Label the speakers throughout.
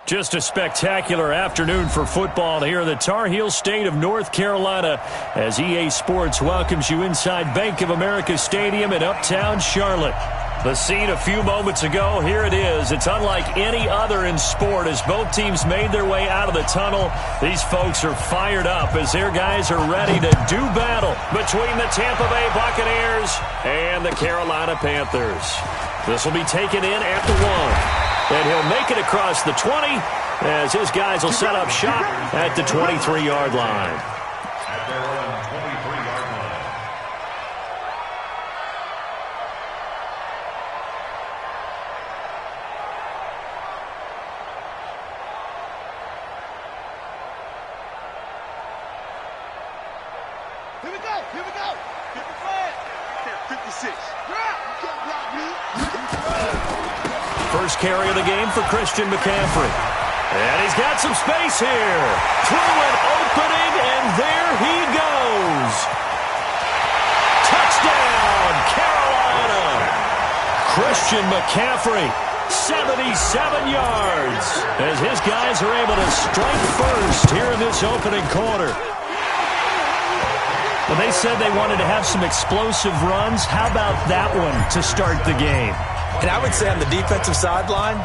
Speaker 1: Just a spectacular afternoon for football here in the Tar Heel state of North Carolina as EA Sports welcomes you inside Bank of America Stadium in Uptown Charlotte. The scene a few moments ago, here it is. It's unlike any other in sport as both teams made their way out of the tunnel. These folks are fired up as their guys are ready to do battle between the Tampa Bay Buccaneers and the Carolina Panthers. This will be taken in at the 1. And he'll make it across the 20 as his guys will set up shop at the 23-yard line.
Speaker 2: Here we go. Here we go. Get the flag. 56.
Speaker 1: First carry of the game for Christian McCaffrey. And he's got some space here. Through an opening, and there he goes. Touchdown, Carolina. Christian McCaffrey, 77 yards, as his guys are able to strike first here in this opening quarter. Well, they said they wanted to have some explosive runs. How about that one to start the game?
Speaker 3: And I would say on the defensive sideline,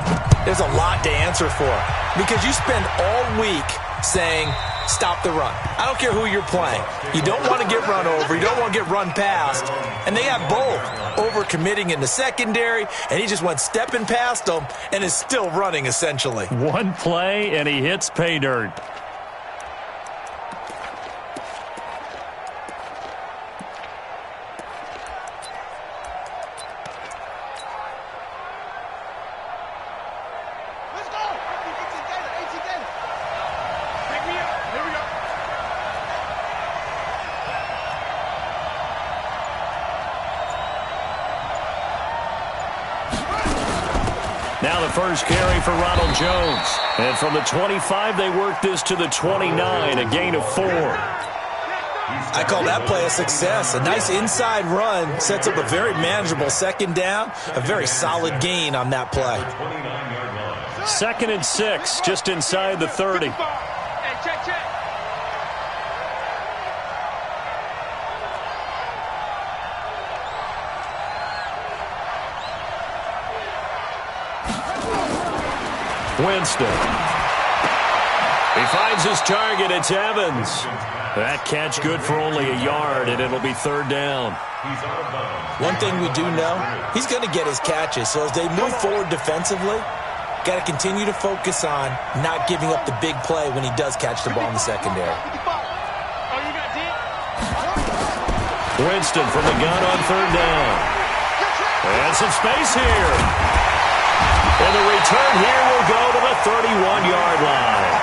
Speaker 3: there's a lot to answer for. Because you spend all week saying, stop the run. I don't care who you're playing. You don't want to get run over. You don't want to get run past. And they have both. Over-committing in the secondary, and he just went stepping past them and is still running, essentially.
Speaker 1: One play, and he hits pay dirt. Now the first carry for Ronald Jones. And from the 25, they work this to the 29, a gain of 4.
Speaker 3: I call that play a success. A nice inside run sets up a very manageable second down, a very solid gain on that play.
Speaker 1: 2nd and 6, just inside the 30. Winston. He finds his target. It's Evans. That catch good for only a yard, and it'll be 3rd down.
Speaker 3: One thing we do know, he's going to get his catches. So as they move forward defensively, got to continue to focus on not giving up the big play when he does catch the ball in the secondary.
Speaker 1: Winston from the gun on 3rd down. And some space here. And the return here will go to the 31-yard line.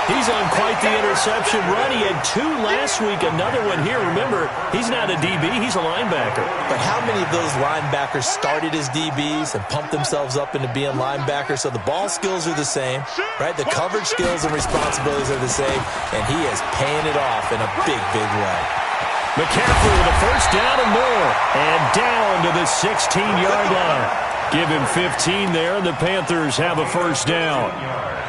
Speaker 1: He's on quite the interception run. He had 2 last week, another one here. Remember, he's not a DB, he's a linebacker.
Speaker 3: But how many of those linebackers started as DBs and pumped themselves up into being linebackers? So the ball skills are the same, right? The coverage skills and responsibilities are the same, and he is paying it off in a big, big way.
Speaker 1: McCaffrey with a first down and more, and down to the 16-yard line. Give him 15 there, and the Panthers have a first down.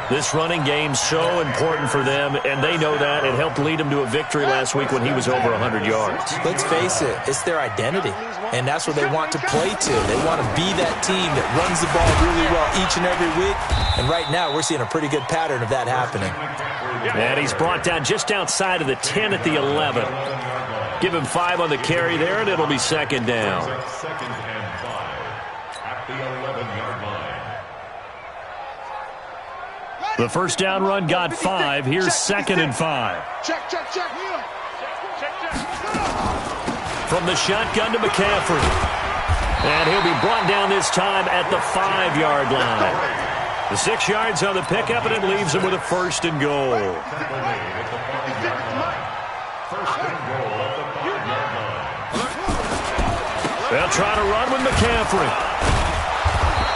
Speaker 1: This running game's so important for them, and they know that. It helped lead them to a victory last week when he was over 100 yards.
Speaker 3: Let's face it, it's their identity, and that's what they want to play to. They want to be that team that runs the ball really well each and every week, and right now we're seeing a pretty good pattern of that happening.
Speaker 1: And he's brought down just outside of the 10 at the 11. Give him 5 on the carry there, and it'll be 2nd down. The first down run got 5. Here's 2nd and 5.
Speaker 2: Check.
Speaker 1: From the shotgun to McCaffrey. And he'll be brought down this time at the 5-yard line. The 6 yards on the pickup, and it leaves him with a 1st and goal. They'll try to run with McCaffrey.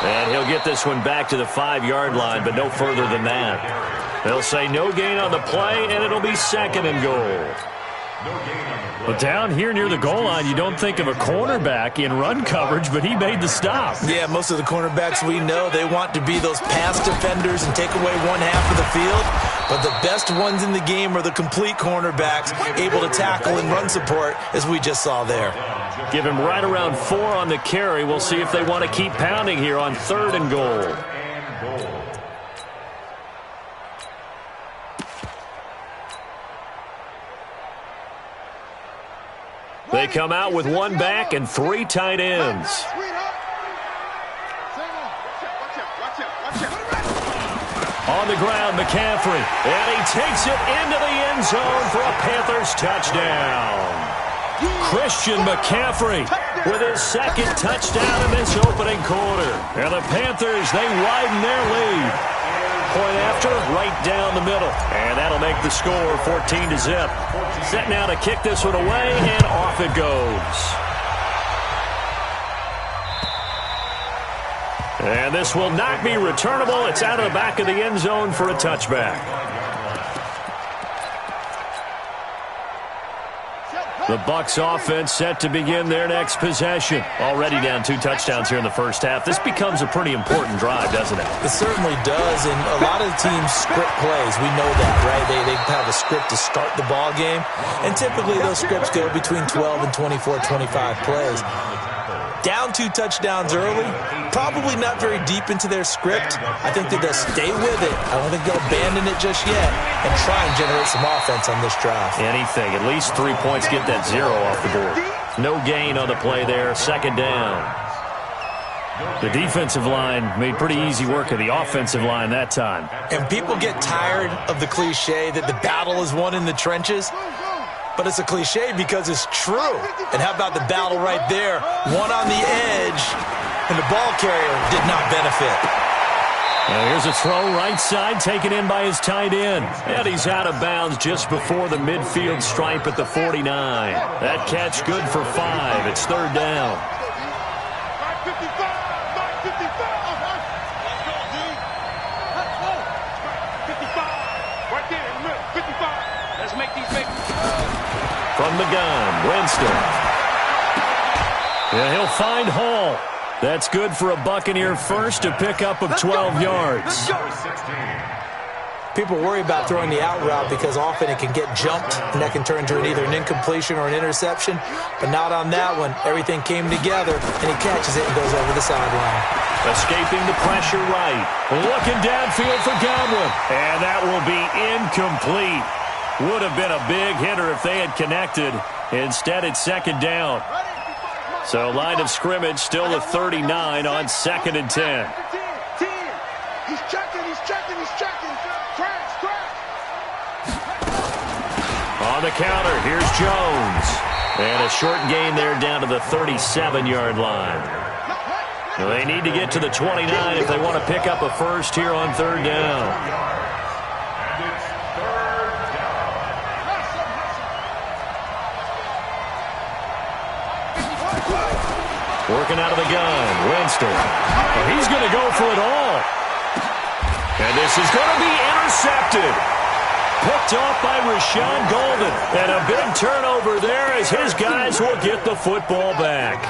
Speaker 1: And he'll get this one back to the 5-yard line, but no further than that. They'll say no gain on the play, and it'll be 2nd and goal. Well, down here near the goal line, you don't think of a cornerback in run coverage, but he made the stop.
Speaker 3: Yeah, most of the cornerbacks we know, they want to be those pass defenders and take away one half of the field. But the best ones in the game are the complete cornerbacks, able to tackle and run support, as we just saw there.
Speaker 1: Give him right around 4 on the carry. We'll see if they want to keep pounding here on 3rd and goal. They come out with 1 back and 3 tight ends. On the ground, McCaffrey. And he takes it into the end zone for a Panthers touchdown. Christian McCaffrey with his 2nd touchdown in this opening quarter. And the Panthers, they widen their lead. Point after, right down the middle. And that'll make the score 14-0. Set now to kick this one away, and off it goes. And this will not be returnable. It's out of the back of the end zone for a touchback. The Bucs offense set to begin their next possession. Already down 2 touchdowns here in the first half. This becomes a pretty important drive, doesn't it?
Speaker 3: It certainly does, and a lot of teams script plays. We know that, right? They have a script to start the ball game, and typically those scripts go between 12 and 24, 25 plays. Down 2 touchdowns early, probably not very deep into their script. I think that they'll stay with it. I don't think they'll abandon it just yet and try and generate some offense on this drive.
Speaker 1: Anything. At least 3 points, get that 0 off the board. No gain on the play there. 2nd down. The defensive line made pretty easy work of the offensive line that time.
Speaker 3: And people get tired of the cliche that the battle is won in the trenches. But it's a cliche because it's true. And how about the battle right there? One on the edge, and the ball carrier did not benefit.
Speaker 1: And here's a throw right side, taken in by his tight end. And he's out of bounds just before the midfield stripe at the 49. That catch good for 5. It's 3rd down. From the gun, Winston. Yeah, he'll find Hall. That's good for a Buccaneer first to pick up of 12 yards.
Speaker 3: People worry about throwing the out route because often it can get jumped, and that can turn into either an incompletion or an interception. But not on that one. Everything came together, and he catches it and goes over the sideline.
Speaker 1: Escaping the pressure right. Looking downfield for Godwin. And that will be incomplete. Would have been a big hitter if they had connected. Instead, it's 2nd down. So line of scrimmage still at 39 on 2nd and 10.
Speaker 2: He's checking.
Speaker 1: On the counter, here's Jones. And a short gain there down to the 37-yard line. They need to get to the 29 if they want to pick up a first here on 3rd down. Working out of the gun, Winston. Well, he's going to go for it all. And this is going to be intercepted. Picked off by Rashawn Golden. And a big turnover there as his guys will get the football back.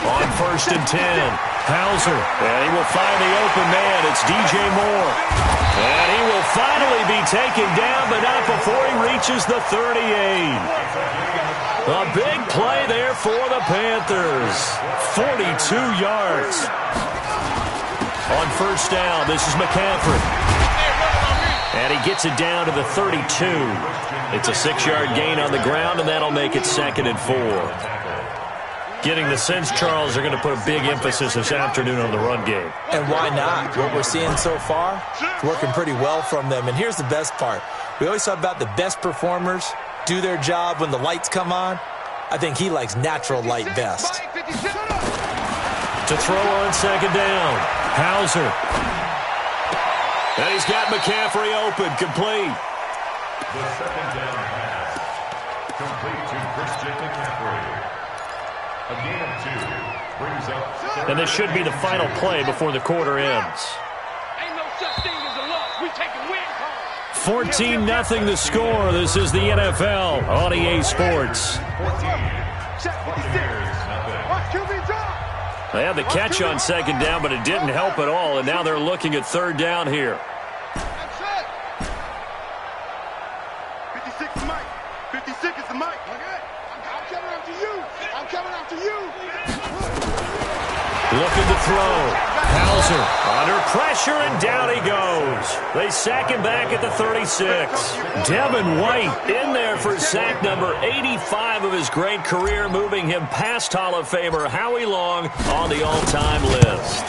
Speaker 1: On 1st and 10. Hauser, and he will find the open man. It's DJ Moore. And he will finally be taken down, but not before he reaches the 38. A big play there for the Panthers. 42 yards. On 1st down, this is McCaffrey. And he gets it down to the 32. It's a 6-yard gain on the ground, and that'll make it 2nd and 4. Getting the sense, Charles, they're going to put a big emphasis this afternoon on the run game.
Speaker 3: And why not? What we're seeing so far is working pretty well from them. And here's the best part. We always talk about the best performers do their job when the lights come on. I think he likes natural light best.
Speaker 1: To throw on 2nd down, Hauser. And he's got McCaffrey open, complete.
Speaker 4: The 2nd down pass, complete to Christian McCaffrey. A gain of 2. brings up
Speaker 1: And this should be the final play before the quarter ends.
Speaker 2: Ain't no such thing as a loss. We taking wins home.
Speaker 1: 14-0 the score. This is the NFL on EA Sports.
Speaker 4: 14. Buccaneers, nothing.
Speaker 2: Watch QB drop.
Speaker 1: They had the catch on second down, but it didn't help at all, and now they're looking at third down here.
Speaker 2: That's it. 56 is Mike. 56 is the Mike. Okay. I'm coming after you. I'm coming after you.
Speaker 1: Looking to throw. Hauser under pressure, and down he goes. They sack him back at the 36. Devin White in there for sack number 85 of his great career, moving him past Hall of Famer Howie Long on the all-time list.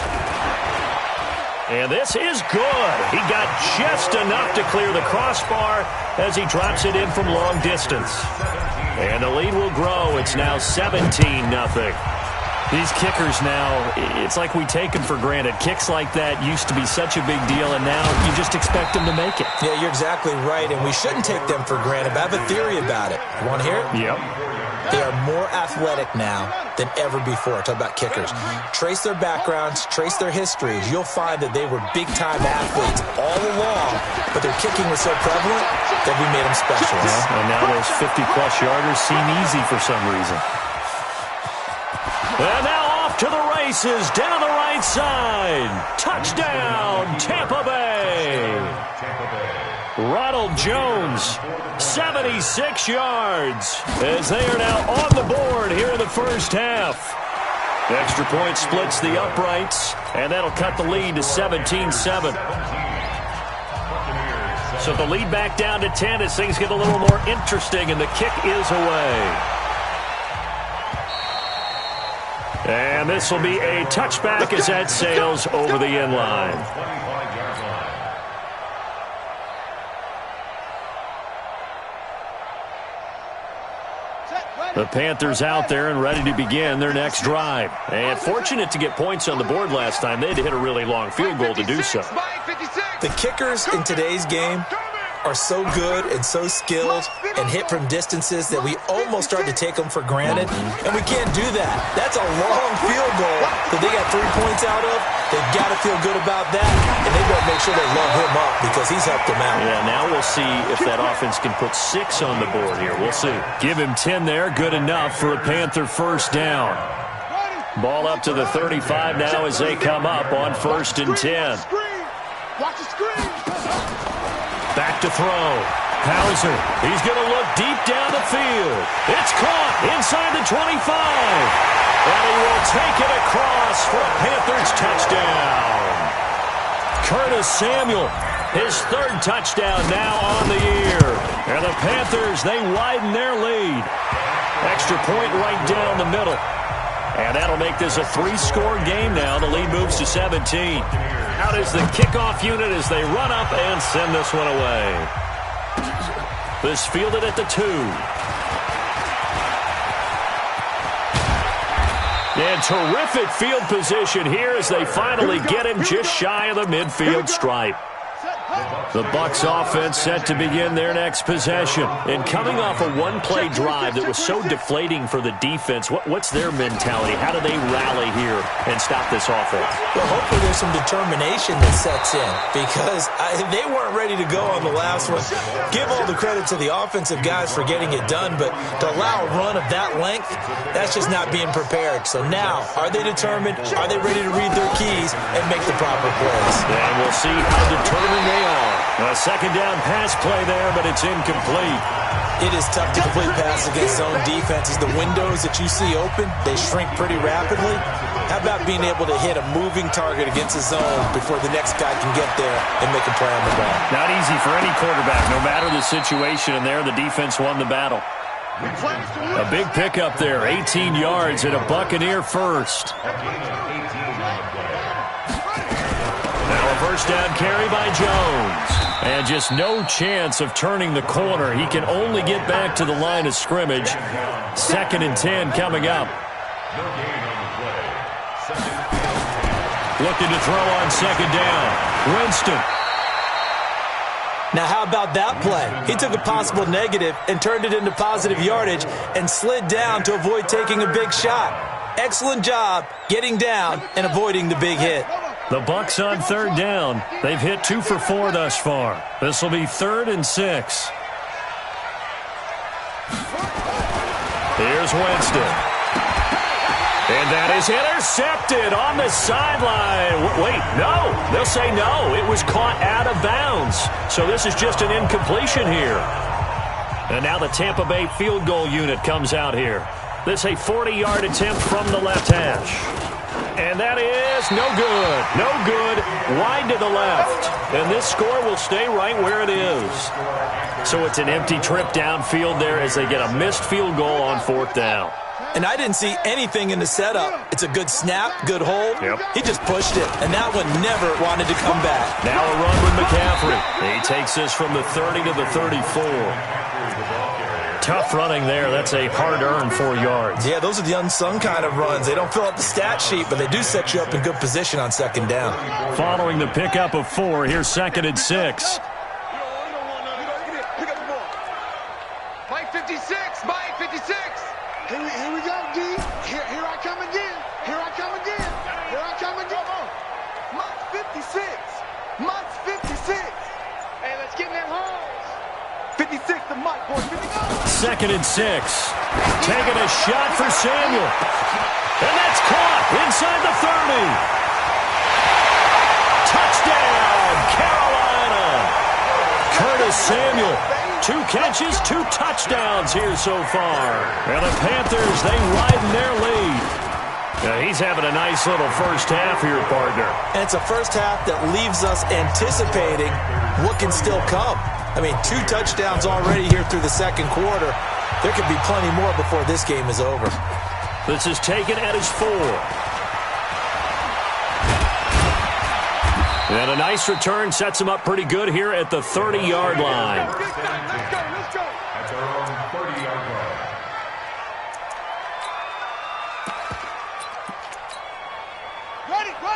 Speaker 1: And this is good. He got just enough to clear the crossbar as he drops it in from long distance. And the lead will grow. It's now 17-0. These kickers now, it's like we take them for granted. Kicks like that used to be such a big deal, and now you just expect them to make it.
Speaker 3: Yeah, you're exactly right, and we shouldn't take them for granted. But I have a theory about it. You want to hear it?
Speaker 1: Yep.
Speaker 3: They are more athletic now than ever before. Talk about kickers. Trace their backgrounds, trace their histories. You'll find that they were big-time athletes all along, but their kicking was so prevalent that we made them specialists.
Speaker 1: Yeah, and now those 50-plus yarders seem easy for some reason. And now off to the races, down the right side. Touchdown, Tampa Bay. Ronald Jones, 76 yards, as they are now on the board here in the first half. Extra point splits the uprights, and that'll cut the lead to 17-7. So the lead back down to 10 as things get a little more interesting, and the kick is away. And this will be a touchback as that sails over the end line. The Panthers out there and ready to begin their next drive. And fortunate to get points on the board last time. They had to hit a really long field goal to do so.
Speaker 3: The kickers in today's game are so good and so skilled and hit from distances that we almost start to take them for granted, and we can't do that. That's a long field goal that they got 3 points out of. They've got to feel good about that, and they better make sure they love him up because he's helped them out.
Speaker 1: Yeah, now we'll see if that offense can put 6 on the board here. We'll see. Give him 10 there, good enough for a Panther first down. Ball up to the 35 now as they come up on 1st and 10.
Speaker 2: Watch the screen.
Speaker 1: Back to throw. Hauser, he's going to look deep down the field. It's caught inside the 25. And he will take it across for a Panthers touchdown. Curtis Samuel, his 3rd touchdown now on the year. And the Panthers, they widen their lead. Extra point right down the middle. And that'll make this a 3-score game now. The lead moves to 17. Out is the kickoff unit as they run up and send this one away. This fielded at the 2. And terrific field position here as they finally get him just shy of the midfield stripe. The Bucs offense set to begin their next possession. And coming off a one-play drive that was so deflating for the defense, what's their mentality? How do they rally here and stop this offense?
Speaker 3: Well, hopefully there's some determination that sets in because they weren't ready to go on the last one. Give all the credit to the offensive guys for getting it done, but to allow a run of that length, that's just not being prepared. So now, are they determined? Are they ready to read their keys and make the proper plays?
Speaker 1: And we'll see how determined they are. A second down pass play there, but it's incomplete.
Speaker 3: It is tough to complete pass against zone defenses. The windows that you see open, they shrink pretty rapidly. How about being able to hit a moving target against a zone before the next guy can get there and make a play on the ball?
Speaker 1: Not easy for any quarterback, no matter the situation, and there the defense won the battle. A big pickup there, 18 yards and a Buccaneer first. Now a first down carry by Jones. And just no chance of turning the corner. He can only get back to the line of scrimmage. 2nd and 10 coming up. Looking to throw on 2nd down. Winston.
Speaker 3: Now, how about that play? He took a possible negative and turned it into positive yardage and slid down to avoid taking a big shot. excellent job getting down and avoiding the big hit.
Speaker 1: The Bucs on third down. They've hit 2 for 4 thus far. This will be 3rd and 6. Here's Winston. And that is intercepted on the sideline. Wait, no. They'll say no. It was caught out of bounds. So this is just an incompletion here. And now the Tampa Bay field goal unit comes out here. This is a 40-yard attempt from the left hash. And that is no good. No good. Wide to the left. And this score will stay right where it is. So it's an empty trip downfield there as they get a missed field goal on 4th down.
Speaker 3: And I didn't see anything in the setup. It's a good snap, good hold.
Speaker 1: Yep.
Speaker 3: He just pushed it, and that one never wanted to come back.
Speaker 1: Now a run with McCaffrey. He takes this from the 30 to the 34. Tough running there. That's a hard-earned 4 yards.
Speaker 3: Yeah, those are the unsung kind of runs. They don't fill up the stat sheet, but they do set you up in good position on 2nd down.
Speaker 1: Following the pickup of 4, here's 2nd and 6.
Speaker 4: Mike 56, Mike 56.
Speaker 2: Here we go, D. Here I come again. Here I come again. Here I come again.
Speaker 4: Mike 56. Mike 56. Hey, let's get in that hole. 56 to Mike, boy.
Speaker 1: 2nd and 6. Taking a shot for Samuel. And that's caught inside the 30. Touchdown, Carolina. Curtis Samuel. 2 catches, 2 touchdowns here so far. And the Panthers, they widen their lead. Now he's having a nice little first half here, partner.
Speaker 3: And it's a first half that leaves us anticipating what can still come. I mean, 2 touchdowns already here through the 2nd quarter. There could be plenty more before this game is over.
Speaker 1: This is taken at his 4. And a nice return sets him up pretty good here at the 30-yard line.
Speaker 4: Let's go.
Speaker 5: That's our own 30-yard line.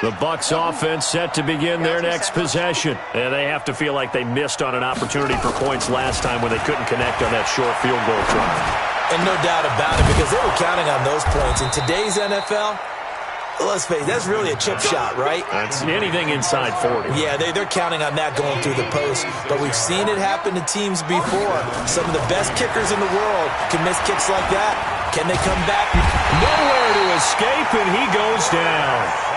Speaker 1: The Bucs offense set to begin their next possession. And they have to feel like they missed on an opportunity for points last time when they couldn't connect on that short field goal try.
Speaker 3: And no doubt about it, because they were counting on those points. In today's NFL, let's face it, that's really a chip shot, right?
Speaker 1: That's anything inside 40.
Speaker 3: Yeah, they're counting on that going through the post. But we've seen it happen to teams before. Some of the best kickers in the world can miss kicks like that. Can they come back?
Speaker 1: Nowhere to escape, and he goes down.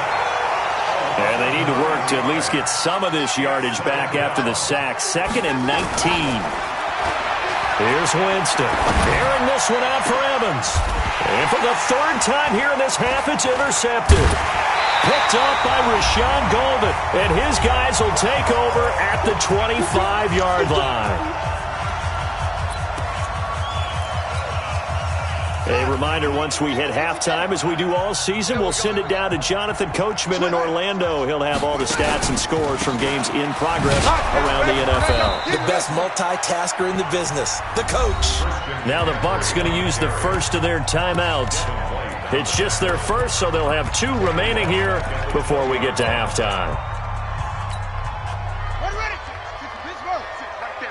Speaker 1: And they need to work to at least get some of this yardage back after the sack. 2nd and 19. Here's Winston. Airing this one out for Evans. And for the 3rd time here in this half, it's intercepted. Picked up by Rashawn Golden. And his guys will take over at the 25-yard line. A reminder, once we hit halftime, as we do all season, we'll send it down to Jonathan Coachman in Orlando. He'll have all the stats and scores from games in progress around the NFL.
Speaker 3: The best multitasker in the business, the coach.
Speaker 1: Now the Bucs going to use the first of their timeouts. It's just their first, so they'll have 2 remaining here before we get to halftime.
Speaker 2: Ready?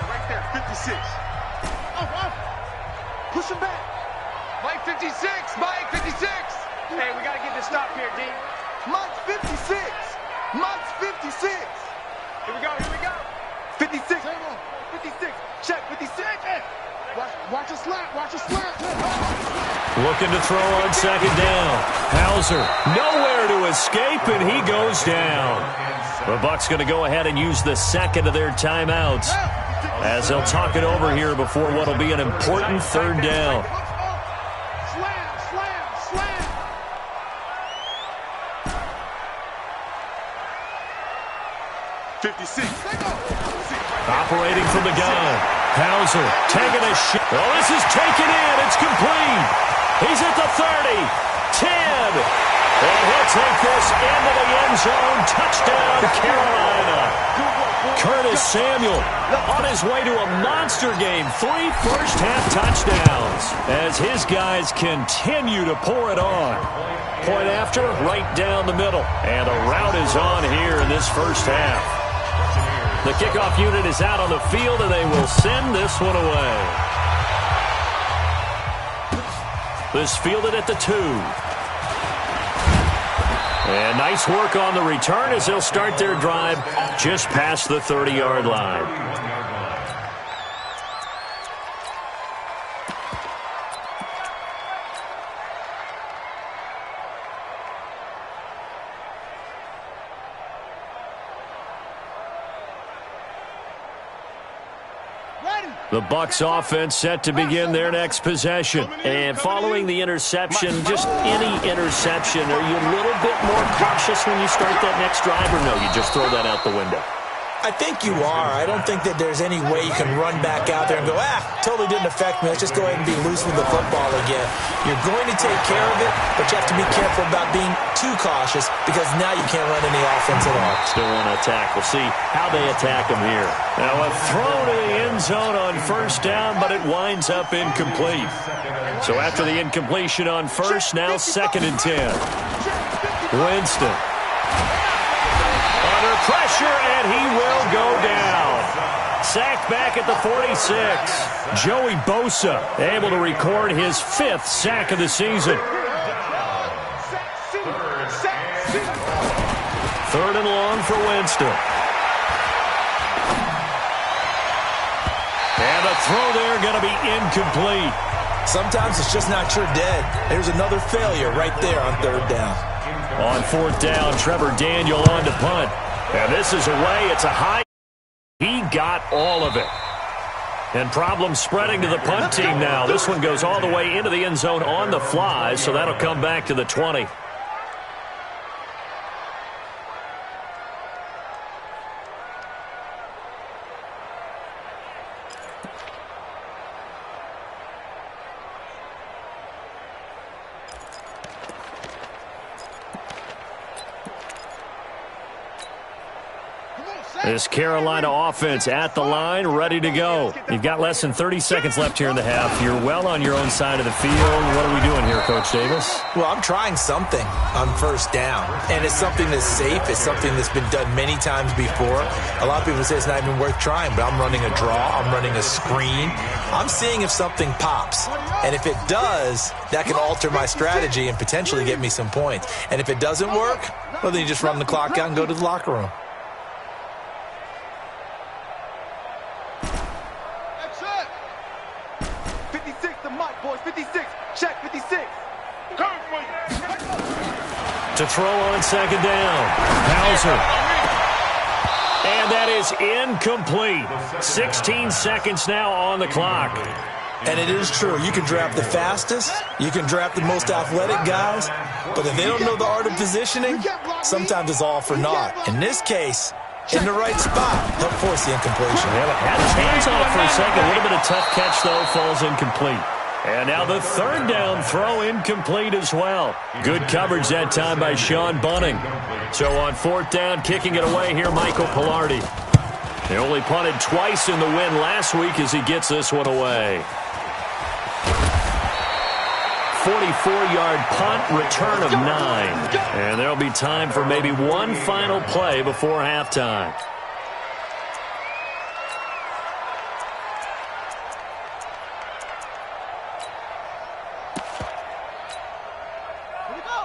Speaker 4: Right there, 56.
Speaker 2: Push him back.
Speaker 4: Mike 56, Mike 56. Hey, we got to get this stop here, D.
Speaker 2: Mike 56. Mike 56.
Speaker 4: Here we go.
Speaker 2: 56. 56. Check 56. Watch a slap.
Speaker 1: Looking to throw on 2nd down. Hauser nowhere to escape, and he goes down. The Bucs going to go ahead and use the 2nd of their timeouts as they'll talk it over here before what will be an important 3rd down.
Speaker 2: Slam.
Speaker 4: 56.
Speaker 1: Operating from the gun. Hauser taking a shot. Oh, this is taken in. It's complete. He's at the 30. 10. And he'll take this into the end zone. Touchdown, Carolina. Curtis Samuel on his way to a monster game. 3 first-half touchdowns as his guys continue to pour it on. Point after, right down the middle. And a rout is on here in this first half. The kickoff unit is out on the field, and they will send this one away. This fielded at the 2. And nice work on the return as they'll start their drive just past the 30-yard line. The Bucs offense set to begin their next possession. And following the interception, just any interception, are you a little bit more cautious when you start that next drive, or no, you just throw that out the window?
Speaker 3: I think you are. I don't think that there's any way you can run back out there and go, totally didn't affect me. Let's just go ahead and be loose with the football again. You're going to take care of it, but you have to be careful about being too cautious because now you can't run any offense at all.
Speaker 1: Still want to attack. We'll see how they attack them here. Now a throw to the end zone on first down, but it winds up incomplete. So after the incompletion on first, now 2nd and 10. Winston. Under pressure, and he will go down. Sacked back at the 46. Joey Bosa able to record his 5th sack of the season. 3rd and long for Winston. And the throw there going to be incomplete.
Speaker 3: Sometimes it's just not your dead. There's another failure right there on 3rd down.
Speaker 1: On 4th down, Trevor Daniel on to punt. And this is away. It's a high. He got all of it. And problems spreading to the punt team now. This one goes all the way into the end zone on the fly, so that'll come back to the 20. This Carolina offense at the line, ready to go. You've got less than 30 seconds left here in the half. You're well on your own side of the field. What are we doing here, Coach Davis?
Speaker 3: Well, I'm trying something on 1st down, and it's something that's safe. It's something that's been done many times before. A lot of people say it's not even worth trying, but I'm running a draw. I'm running a screen. I'm seeing if something pops, and if it does, that can alter my strategy and potentially get me some points. And if it doesn't work, well, then you just run the clock out and go to the locker room.
Speaker 1: To throw on 2nd down. Hauser. And that is incomplete. 16 seconds now on the clock.
Speaker 3: And it is true. You can draft the fastest. You can draft the most athletic guys. But if they don't know the art of positioning, sometimes it's all for naught. In this case, in the right spot, help force the incompletion.
Speaker 1: Yeah, had his hands off for a second. A little bit of tough catch, though. Falls incomplete. And now the 3rd down throw incomplete as well. Good coverage that time by Sean Bunning. So on 4th down, kicking it away here, Michael Palardy. They only punted twice in the win last week as he gets this one away. 44-yard punt, return of 9. And there'll be time for maybe one final play before halftime.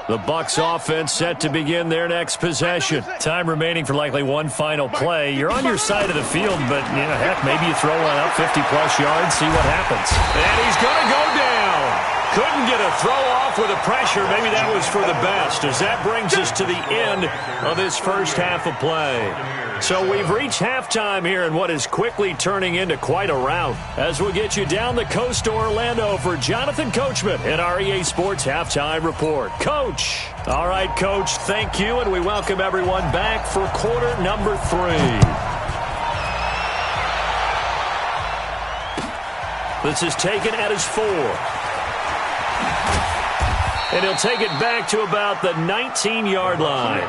Speaker 1: The Bucs offense set to begin their next possession. Time remaining for likely one final play. You're on your side of the field, but, heck, maybe you throw one up 50-plus yards, see what happens. And he's going to go down. Couldn't get a throw off with the pressure. Maybe that was for the best, as that brings us to the end of this first half of play. So we've reached halftime here in what is quickly turning into quite a rout. As we'll get you down the coast to Orlando for Jonathan Coachman in our EA Sports Halftime Report. Coach. All right, Coach, thank you, and we welcome everyone back for quarter number 3. This is taken at his 4. And he'll take it back to about the 19-yard line.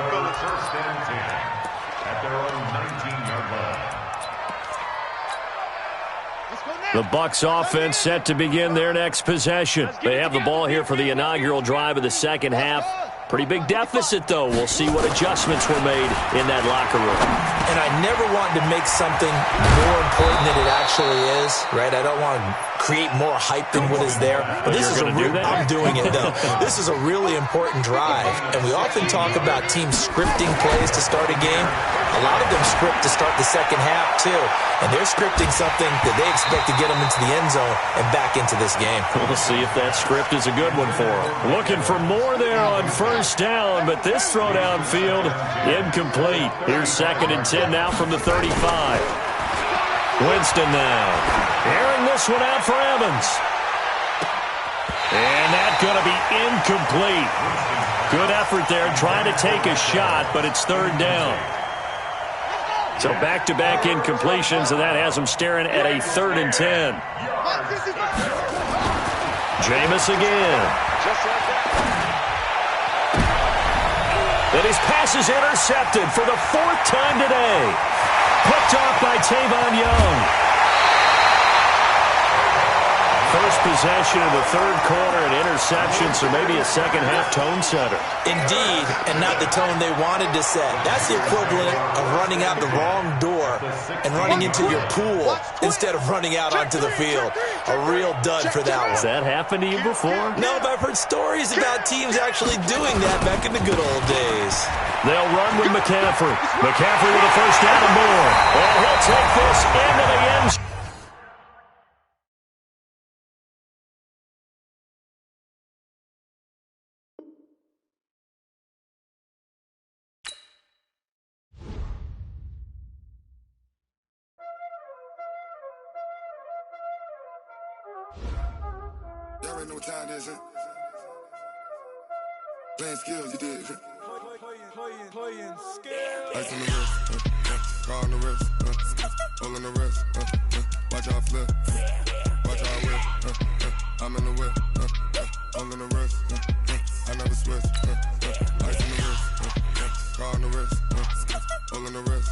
Speaker 1: The Bucs offense set to begin their next possession. They have the ball here for the inaugural drive of the second half. Pretty big deficit, though. We'll see what adjustments were made in that locker room. And I never want to make something more important than it actually is, right? I don't want to
Speaker 3: create more hype than what is there. But this is I'm doing it, though. This is a really important drive, and we often talk about teams scripting plays to start a game. A lot of them script to start the second half, too, and they're scripting something that they expect to get them into the end zone and back into this game.
Speaker 1: We'll see if that script is a good one for them. Looking for more there on first down, but this throw downfield incomplete. Here's 2nd and 10 now from the 35. Winston now. Airing this one out for Evans. And that's going to be incomplete. Good effort there trying to take a shot, but it's 3rd down. So back-to-back incompletions, and that has them staring at a 3rd and 10. Jameis again. And his pass is intercepted for the 4th time today. Picked off by Tavon Young. First possession of the 3rd quarter, an interception, so maybe a second-half tone setter.
Speaker 3: Indeed, and not the tone they wanted to set. That's the equivalent of running out the wrong door and running into your pool instead of running out onto the field. A real dud for that one.
Speaker 1: Has that happened to you before?
Speaker 3: No, but I've heard stories about teams actually doing that back in the good old days.
Speaker 1: They'll run with McCaffrey. McCaffrey with a first down and more. And he'll take this into the end zone.
Speaker 2: Y'all already know what time it is, huh? Playing skills, you did. Playing skills. Ice on the wrist, car on the wrist, hole in the wrist, watch out flip, watch out whip, I'm in the whip, hole in the wrist, I never switch, ice on the wrist, car on the wrist, hole in the wrist,